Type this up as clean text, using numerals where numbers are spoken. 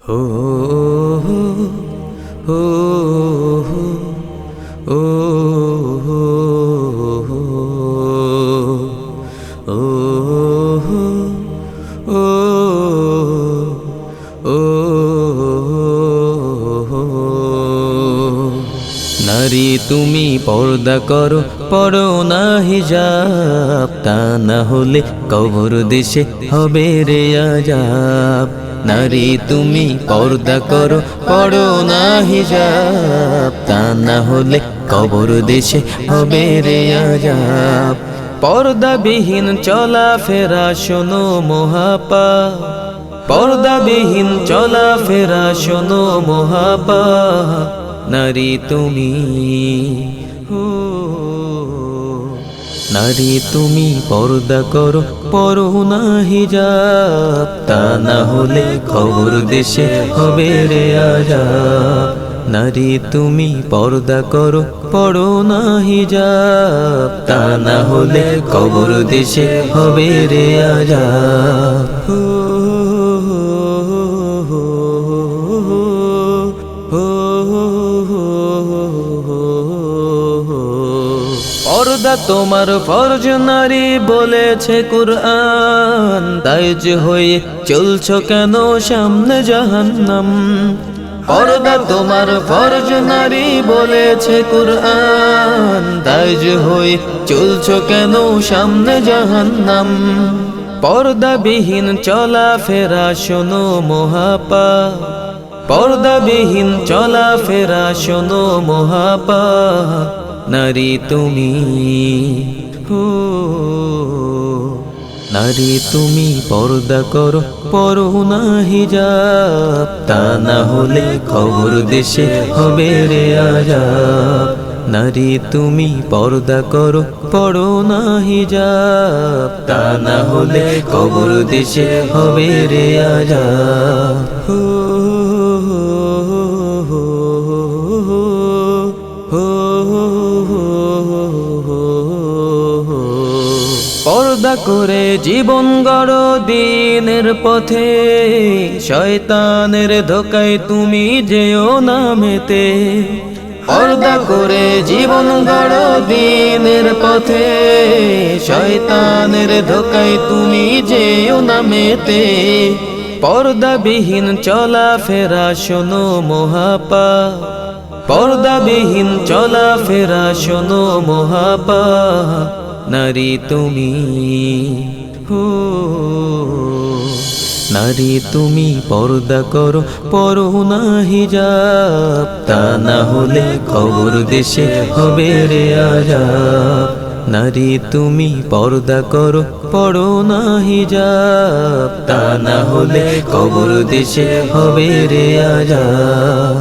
हो हो हो हो নারী তুমি পর্দা করো, পরো না হিজাব, তা না হলে কবর দেশে হবে রে আযাব। নারী তুমি পর্দা করো, পরো না হিজাব, তা না হলে কবর দেশে হবে রে আযাব। পর্দাবিহীন চলাফেরা শোনো মহাপাপ, পর্দাবিহীন চলাফেরা শোনো মহাপাপ। নারী তুমি নারী তুমি পর্দা করো, পরো না হিজাব, তা না হলে কবর দেশে হবে রে আযাব। নারী তুমি পর্দা করো, পরো না হিজাব, তা না হলে কবর দেশে হবে রে আযাব। পর্দা তোমার ফরজ নারী বলেছে কুরআন, তাই যে হয়ে চলছো কেন সামনে জাহান্নাম। পর্দা তোমার ফরজ নারী বলেছে কুরআন, তাই যে হয়ে চলছো কেন সামনে জাহান্নাম। পর্দাবিহীন চলাফেরা শোনো মহাপাপ, পর্দাবিহীন চলাফেরা শোনো মহাপাপ। নারী তুমি নারী তুমি পর্দা করো, পরো না হিজাব, তা না হলে কবর দেশে হবে রে আযাব। নারী তুমি পর্দা করো, পরো না হিজাব, তা না হলে কবর দেশে হবে রে আযাব। পর্দা করে জীবন গড়ো দিনের পথে, শয়তানের ধোকায় তুমি যেও না মেতে। পর্দা করে জীবন গড়ো দিনের পথে, শয়তানের ধোকায় তুমি যেও না মেতে। পর্দাবিহীন চলাফেরা শোনো মহাপাপ, পর্দাবিহীন চলাফেরা শোনো মহাপাপ। নারী তুমি নারী তুমি পর্দা করো, পরো না হিজাব, তা না হলে কবর দেশে হবে রে আযাব। নারী তুমি পর্দা করো, পরো না হিজাব, তা না হলে কবর দেশে হবে রে আযাব।